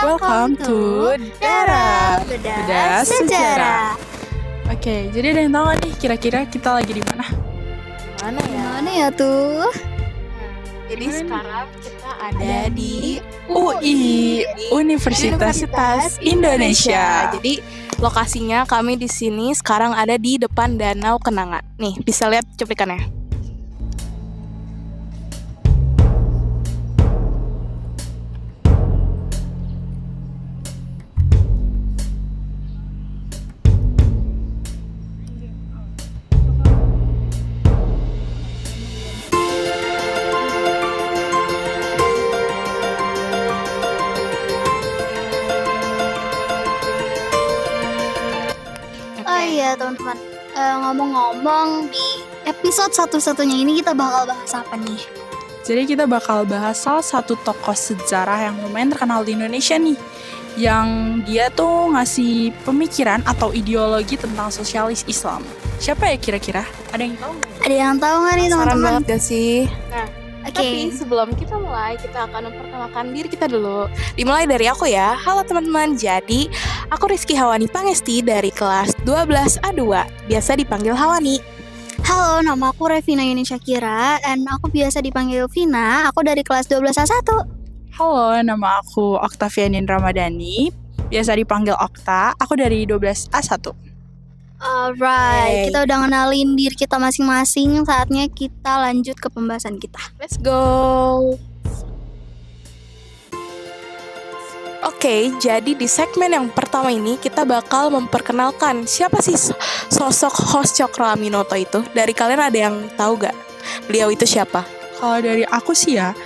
Welcome to Dara Bedah Sejarah. Oke, jadi ada yang tahu nggak nih kira-kira kita lagi di mana? Mana ya tuh? Jadi sekarang kita ada di UI, Universitas Indonesia. Jadi lokasinya kami di sini sekarang ada di depan Danau Kenanga. Nih, bisa lihat cuplikannya. Oh iya teman-teman, ngomong-ngomong di episode satu-satunya ini kita bakal bahas apa nih? Jadi kita bakal bahas salah satu tokoh sejarah yang lumayan terkenal di Indonesia nih, yang dia tuh ngasih pemikiran atau ideologi tentang sosialis Islam. Siapa ya kira-kira? Ada yang tahu nggak? Ada yang tahu nggak nih Saran teman-teman? banget gak sih? Oke. Tapi sebelum kita mulai, kita akan memperkenalkan diri kita dulu. Dimulai dari aku ya. Halo teman-teman, jadi aku Rizky Hawani Pangesti dari kelas 12A2, biasa dipanggil Hawani. Halo, nama aku Revina Yuni Syakira dan aku biasa dipanggil Vina. Aku dari kelas 12A1. Halo, nama aku Oktavianin Ramadhani, biasa dipanggil Okta. Aku dari 12A1. Alright, kita udah ngenalin diri kita masing-masing. Saatnya kita lanjut ke pembahasan kita. Let's go. Oke, jadi di segmen yang pertama ini kita bakal memperkenalkan siapa sih sosok host Cokro Aminoto itu. Dari kalian ada yang tahu gak beliau itu siapa? Kalau dari aku sih ya,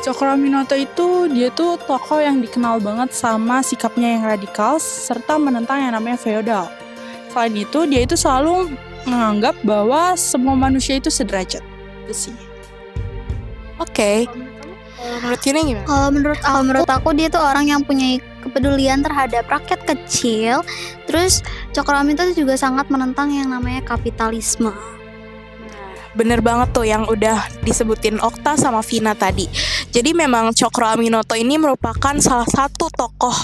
Cokro Aminoto itu dia tuh tokoh yang dikenal banget sama sikapnya yang radikal serta menentang yang namanya feodal. Selain itu, dia itu selalu menganggap bahwa semua manusia itu sederajat. Itu sih. Oke. Menurut Yuni gimana? Kalau menurut aku dia tuh orang yang punya kepedulian terhadap rakyat kecil. Terus Cokro Aminoto juga sangat menentang yang namanya kapitalisme. Bener banget tuh yang udah disebutin Okta sama Vina tadi. Jadi memang Cokro Aminoto ini merupakan salah satu tokoh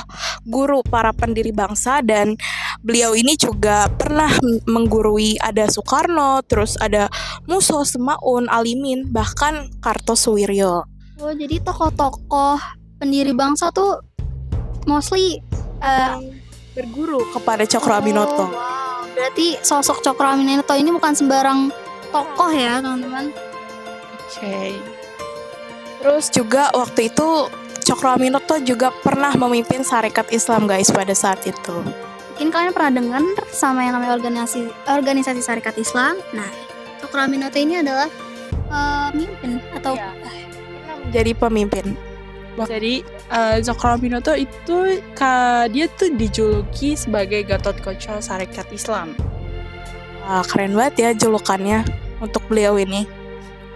guru para pendiri bangsa, dan beliau ini juga pernah menggurui ada Soekarno, terus ada Muso, Semaun, Alimin, bahkan Kartosuwiryo. Oh, jadi tokoh-tokoh pendiri bangsa tuh mostly Berguru kepada Cokro Aminoto. Wow, berarti sosok Cokro Aminoto ini bukan sembarang tokoh ya, teman-teman. Oke. Terus juga waktu itu Cokro Aminoto juga pernah memimpin Sarekat Islam guys pada saat itu. Mungkin kalian pernah dengar sama yang namanya organisasi Sarekat Islam. Nah, Cokro Aminoto ini adalah pemimpin atau Jadi pemimpin. Jadi Cokro Aminoto itu dia tuh dijuluki sebagai Gatot Kaca Sarekat Islam. Wah, keren banget ya julukannya untuk beliau ini.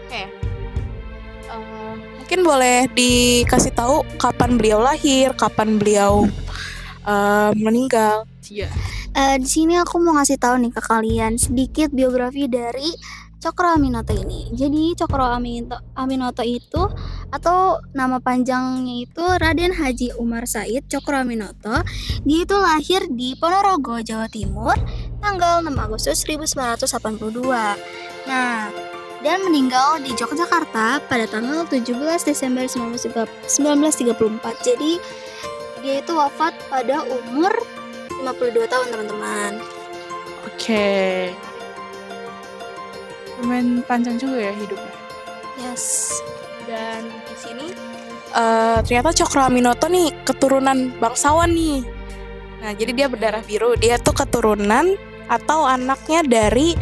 Oke. Mungkin boleh dikasih tahu kapan beliau lahir, kapan beliau meninggal. Iya. Di sini aku mau ngasih tahu nih ke kalian sedikit biografi dari Cokro Aminoto ini. Jadi Cokro Aminoto itu atau nama panjangnya itu Raden Haji Umar Said Cokro Aminoto. Dia itu lahir di Ponorogo, Jawa Timur, tanggal 6 Agustus 1982. Nah, dan meninggal di Yogyakarta pada tanggal 17 Desember 1934. Jadi dia itu wafat pada umur 52 tahun, teman-teman. Oke. Lumayan panjang juga ya hidupnya. Yes. Dan di sini ternyata Cokro Aminoto nih keturunan bangsawan nih. Nah, jadi dia berdarah biru. Dia tuh keturunan atau anaknya dari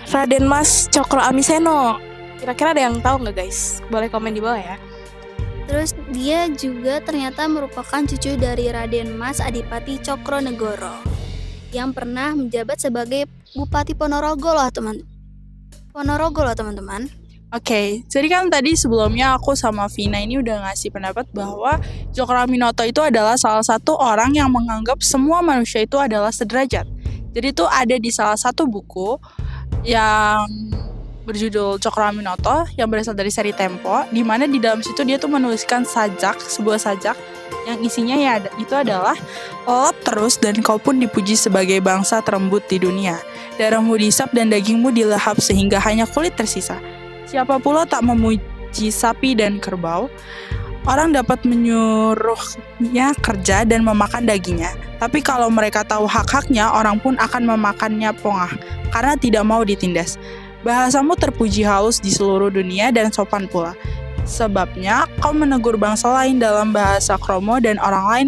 Raden Mas Cokro Amiseno. Kira-kira ada yang tahu nggak guys? Boleh komen di bawah ya. Terus dia juga ternyata merupakan cucu dari Raden Mas Adipati Cokronegoro yang pernah menjabat sebagai Bupati Ponorogo loh teman-teman. Oke, jadi kan tadi sebelumnya aku sama Vina ini udah ngasih pendapat bahwa Cokro Aminoto itu adalah salah satu orang yang menganggap semua manusia itu adalah sederajat. Jadi itu ada di salah satu buku yang berjudul Cokro Aminoto yang berasal dari seri Tempo, di mana di dalam situ dia tuh menuliskan sebuah sajak yang isinya itu adalah elap terus dan kau pun dipuji sebagai bangsa terembut di dunia. Darahmu dihisap dan dagingmu dilahap sehingga hanya kulit tersisa. Siapa pula tak memuji sapi dan kerbau? Orang dapat menyuruhnya kerja dan memakan dagingnya. Tapi kalau mereka tahu hak-haknya, orang pun akan memakannya pongah karena tidak mau ditindas. Bahasamu terpuji halus di seluruh dunia dan sopan pula. Sebabnya kau menegur bangsa lain dalam bahasa kromo dan orang lain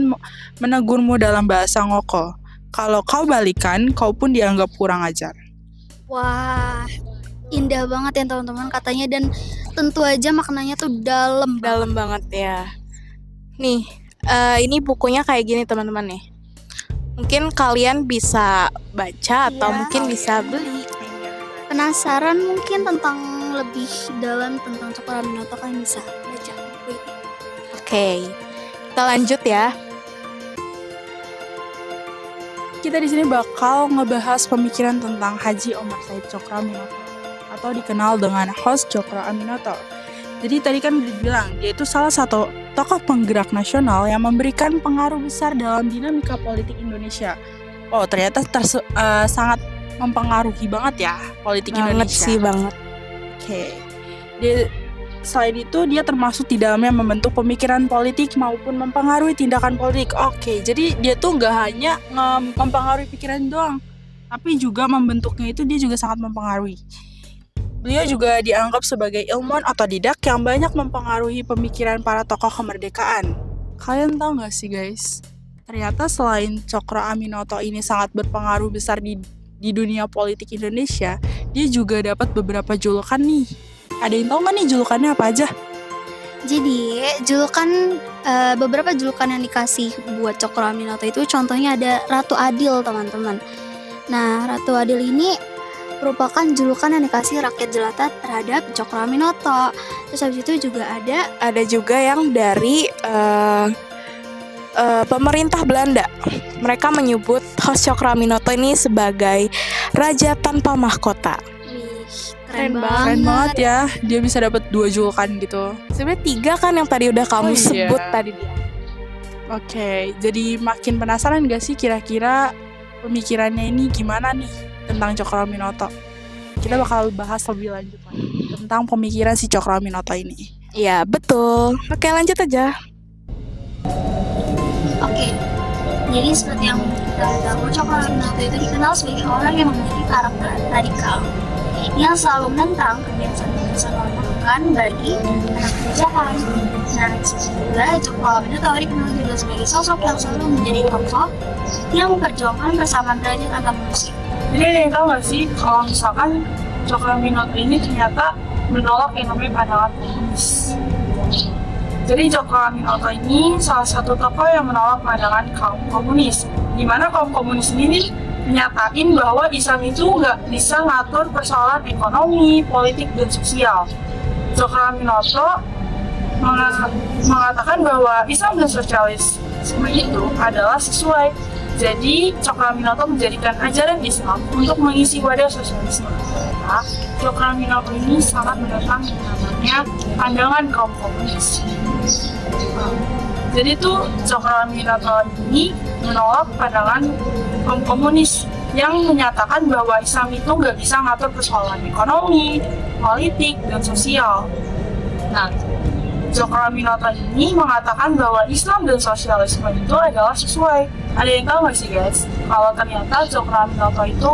menegurmu dalam bahasa ngoko. Kalau kau balikan, kau pun dianggap kurang ajar. Wah, indah banget ya teman-teman katanya, dan tentu aja maknanya tuh dalam banget. Dalam banget ya. Nih, ini bukunya kayak gini teman-teman nih. Mungkin kalian bisa baca atau Iya. mungkin bisa beli. Penasaran mungkin tentang lebih dalam tentang Cokro Aminoto, kalian bisa baca buku ini. Oke, kita lanjut ya. Kita di sini bakal ngebahas pemikiran tentang Haji Omar Said Cokro Aminoto atau dikenal dengan host Cokro Aminoto. Jadi tadi kan udah dibilang dia itu salah satu tokoh penggerak nasional yang memberikan pengaruh besar dalam dinamika politik Indonesia. Oh, ternyata sangat mempengaruhi banget ya politik Banget Indonesia. sih banget. Oke. Selain itu dia termasuk di dalamnya membentuk pemikiran politik maupun mempengaruhi tindakan politik. Oke, jadi dia tuh nggak hanya mempengaruhi pikiran doang, tapi juga membentuknya itu dia juga sangat mempengaruhi. Beliau juga dianggap sebagai ilmuwan otodidak yang banyak mempengaruhi pemikiran para tokoh kemerdekaan. Kalian tahu nggak sih guys? Ternyata selain Cokro Aminoto ini sangat berpengaruh besar di dunia politik Indonesia, dia juga dapat beberapa julukan nih. Ada yang tahu nggak nih julukannya apa aja? Jadi beberapa julukan yang dikasih buat Cokro Aminoto itu contohnya ada Ratu Adil teman-teman. Nah, Ratu Adil ini merupakan julukan yang dikasih rakyat jelata terhadap Cokro Aminoto. Terus habis itu juga Ada juga yang dari pemerintah Belanda. Mereka menyebut host Cokro Aminoto ini sebagai raja tanpa mahkota. keren Keren banget ya, dia bisa dapat 2 julukan gitu. Sebenarnya 3 kan yang tadi udah kamu Oh, iya. sebut tadi dia. Oke, jadi makin penasaran gak sih kira-kira pemikirannya ini gimana nih tentang Cokro Aminoto? Kita bakal bahas lebih lanjut lagi tentang pemikiran si Cokro Aminoto ini. Iya, betul. Oke, lanjut aja. Oke, jadi seperti yang kita tahu, Cokro Aminoto itu dikenal sebagai orang yang memiliki karakter radikal yang selalu menentang kebiasaan-kebiasaan memalukan bagi anak kerajaan. Nah, juga Cokro Aminoto dikenal juga sebagai sosok yang selalu menjadi tokoh yang memperjuangkan persamaan derajat antar manusia. Jadi ada yang tahu nggak sih kalau misalkan Cokro Aminoto ini ternyata menolak yang namanya pandangan komunis. Jadi Cokro Aminoto ini salah satu tokoh yang menolak pandangan kaum komunis. Di mana kaum komunis ini nyatain bahwa Islam itu nggak bisa ngatur persoalan ekonomi, politik, dan sosial. Cokro Aminoto mengatakan bahwa Islam dan sosialisme itu adalah sesuai. Jadi Cokro Aminoto menjadikan ajaran Islam untuk mengisi wadah sosialisme. Nah, Cokro Aminoto ini sangat menentang yang namanya pandangan kaum komunis. Jadi tuh Cokro Aminoto ini menolak pandangan kaum komunis yang menyatakan bahwa Islam itu nggak bisa ngatur persoalan ekonomi, politik, dan sosial. Nah, Cokro Aminoto ini mengatakan bahwa Islam dan sosialisme itu adalah sesuai. Ada yang tahu nggak sih guys, kalau ternyata Cokro Aminoto itu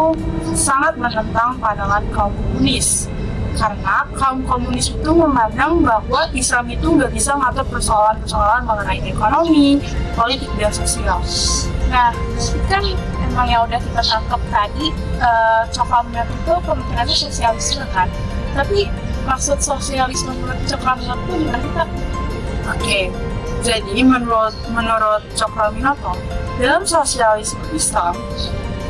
sangat menentang pandangan kaum komunis. Karena kaum komunis itu memandang bahwa Islam itu nggak bisa ngatur persoalan-persoalan mengenai ekonomi, politik, dan sosial. Nah, kan emang yang udah kita tangkap tadi, Cokro Aminoto itu pemikirannya sosialisme kan. Tapi maksud sosialisme menurut Cokro Aminoto itu gimana kita? Oke, jadi menurut Cokro Aminoto, dalam sosialisme Islam,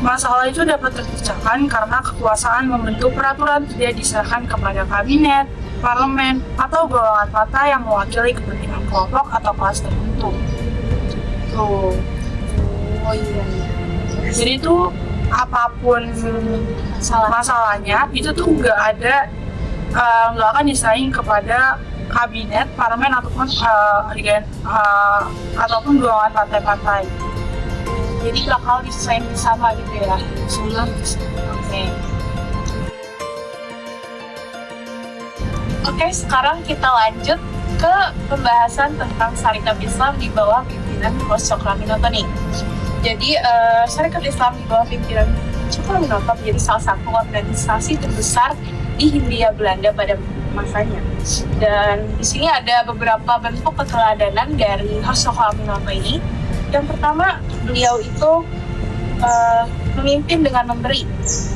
masalah itu dapat terpecahkan karena kekuasaan membentuk peraturan tidak diserahkan kepada kabinet, parlemen, atau golongan mata yang mewakili kepentingan kelompok atau kelas tertentu. Tuh. Oh iya. Jadi tuh apapun masalahnya itu tuh nggak ada nggak akan diserahin kepada kabinet, parlemen ataupun ataupun golongan partai-partai. Jadi bakal diserahin bersama gitu ya. Oke. Oke, sekarang kita lanjut ke pembahasan tentang Syarikat Islam di bawah pimpinan Bos Cokroaminoto nih. Jadi, Syarikat Islam di bawah pimpinan Cokroaminoto menjadi salah satu organisasi terbesar di Hindia Belanda pada masanya. Dan di sini ada beberapa bentuk keteladanan dari Bos Cokroaminoto ini. Yang pertama, beliau itu memimpin dengan memberi.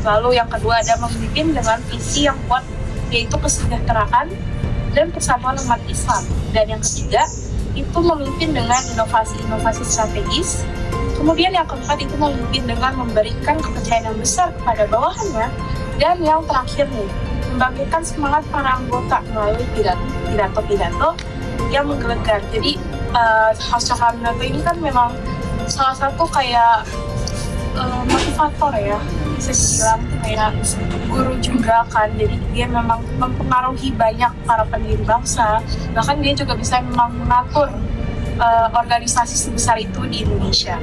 Lalu yang kedua ada memimpin dengan visi yang kuat, yaitu kesejahteraan dan persatuan umat Islam. Dan yang ketiga, itu memimpin dengan inovasi-inovasi strategis. Kemudian yang keempat itu memimpin dengan memberikan kepercayaan yang besar kepada bawahannya. Dan yang terakhir nih, membangkitkan semangat para anggota melalui pidato-pidato yang menggelegar. Jadi, Bos Cokroaminoto ini kan memang salah satu kayak motivator ya, bisa dibilang kayak guru juga kan. Jadi dia memang mempengaruhi banyak para pendiri bangsa, bahkan dia juga bisa memang mengatur organisasi sebesar itu di Indonesia.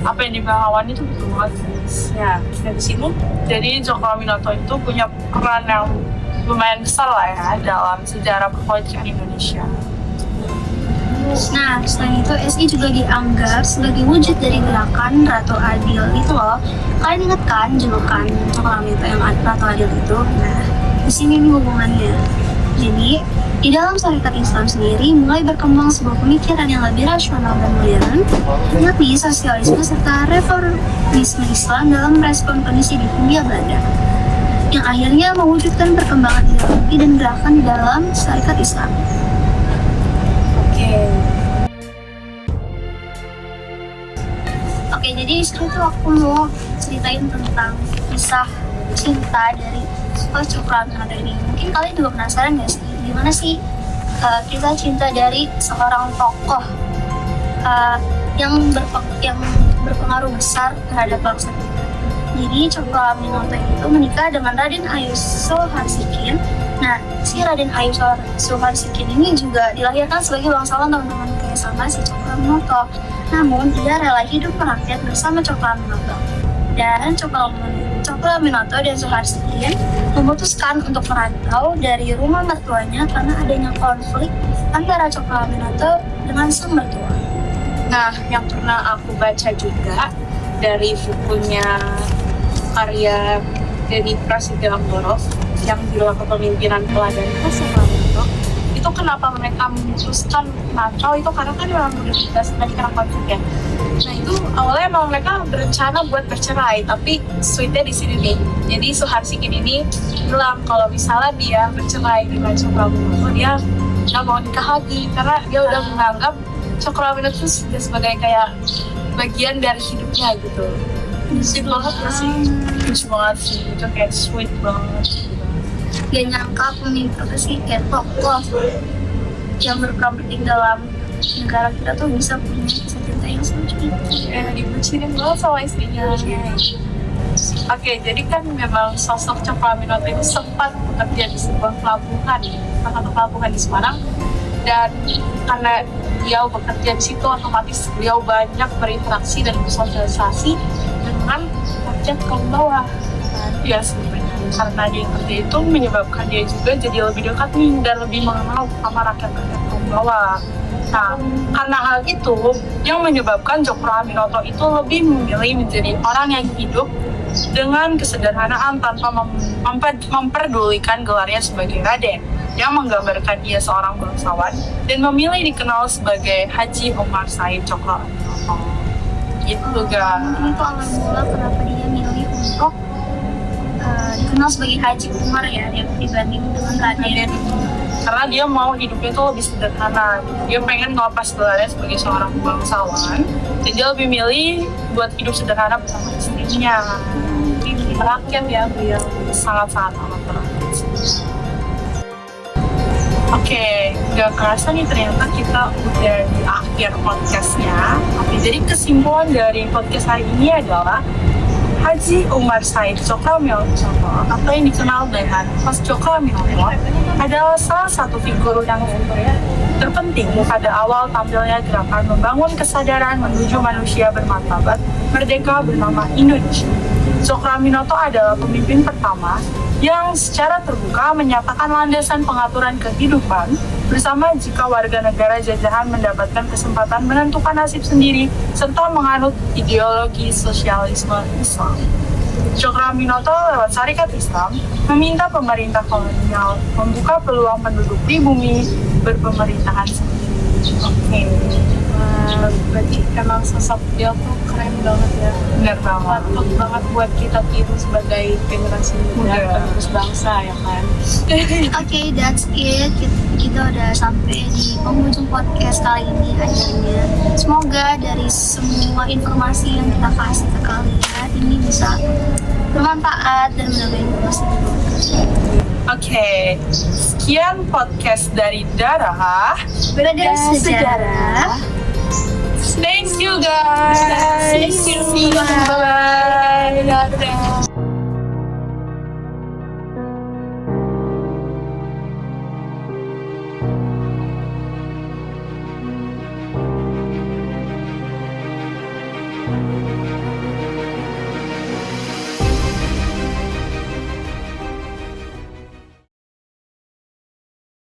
Apa yang dibawakan itu betul banget Ya, dari sini jadi Cokroaminoto itu punya peran yang lumayan besar lah ya dalam sejarah perpolitikan Indonesia. Nah, selain itu SI juga dianggap sebagai wujud dari gerakan Ratu Adil itu loh. Kalian ingat kan julukan Cokroaminoto yang Ratu Adil itu? Nah, di sini nih hubungannya. Jadi, di dalam Syarikat Islam sendiri mulai berkembang sebuah pemikiran yang lebih rasional dan modern, yakni sosialisme serta reformisme Islam dalam merespon kondisi di Hindia Belanda, yang akhirnya mewujudkan perkembangan ideologi dan gerakan di dalam Syarikat Islam. Oke, jadi di situ tuh aku mau ceritain tentang kisah cinta dari Bos Cokroaminoto ini. Mungkin kalian juga penasaran nggak sih, gimana sih kisah cinta dari seorang tokoh yang berpengaruh besar terhadap bangsa kita. Jadi Cokroaminoto itu menikah dengan Raden Ayu Soeharsikin. Nah, si Raden Ayu Soeharsikin ini juga dilahirkan sebagai bangsawan teman-teman kayak sama si Cokroaminoto. Namun, ia rela hidup merakyat bersama Cokroaminoto. Dan Cokroaminoto dan Soeharsikin memutuskan untuk merantau dari rumah mertuanya karena adanya konflik antara Cokroaminoto dengan sang mertua. Nah, yang pernah aku baca juga dari bukunya karya Denny Prasetyo Anggoro yang di luar kepemimpinan teladan Bos Cokroaminoto, itu kenapa mereka memutuskan merantau itu karena kan memang udah dibahas tadi karena konflik ya. Nah itu awalnya emang mereka berencana buat bercerai, tapi sweetnya di sini nih. Jadi Soeharsikin ini bilang kalau misalnya dia bercerai dengan Cokroaminoto, dia nggak mau nikah lagi karena dia udah menganggap Cokroaminoto itu sudah sebagai kayak bagian dari hidupnya gitu. Sweet banget gak sih? Lucu banget sih, itu kayak sweet banget. Gak nyangka kayak tokoh yang berperan penting dalam negara kita tuh bisa punya kisah cinta yang seperti itu. Dibucinin banget sama istrinya. Oke, jadi kan memang sosok Cokroaminoto itu sempat bekerja di sebuah pelabuhan, salah satu pelabuhan di Semarang. Dan karena beliau bekerja di situ, otomatis beliau banyak berinteraksi dan bersosialisasi dengan rakyat kaum bawah. Ya sebenarnya karena dia kerja itu menyebabkan dia juga jadi lebih dekat nih dan lebih mengenal sama rakyat-rakyat kaum bawah. Nah, karena hal itu yang menyebabkan Cokroaminoto itu lebih memilih menjadi orang yang hidup dengan kesederhanaan tanpa memperdulikan gelarnya sebagai Raden, yang menggambarkan dia seorang bangsawan dan memilih dikenal sebagai Haji Omar Said Cokroaminoto. Itu guys. Mungkin itu awal mula kenapa dia milih untuk dikenal sebagai Haji Umar ya, dibanding dengan Raden. Karena dia mau hidupnya itu lebih sederhana. Dia pengen ngelepas gelarnya sebagai seorang bangsawan dan dia lebih milih buat hidup sederhana bersama istrinya. Rakyat ya, beliau sangat-sangat amat rakyat. Oke, gak kerasa nih ternyata kita udah di akhir podcastnya. Oke, jadi kesimpulan dari podcast hari ini adalah Haji Umar Said Cokroaminoto atau yang dikenal dengan Mas Cokroaminoto adalah salah satu figur yang terpenting pada awal tampilnya gerakan membangun kesadaran menuju manusia bermartabat merdeka bernama Indonesia. Cokroaminoto adalah pemimpin pertama yang secara terbuka menyatakan landasan pengaturan kehidupan bersama jika warga negara jajahan mendapatkan kesempatan menentukan nasib sendiri serta menganut ideologi sosialisme Islam. Cokroaminoto lewat Syarikat Islam meminta pemerintah kolonial membuka peluang penduduk di bumi berpemerintahan sendiri. Oke. Berarti emang sosok dia tuh keren banget ya. Benar banget. Patut banget buat kita tiru sebagai generasi muda penerus bangsa ya kan. Oke, that's it. Kita udah sampai di penghujung podcast kali ini akhirnya. Semoga dari semua informasi yang kita kasih ke kalian ini bisa bermanfaat dan menambah informasi yang bermanfaat. Oke, sekian podcast dari Darah. Belajar sejarah. Thank you guys. Thank you. Bye. Dadah.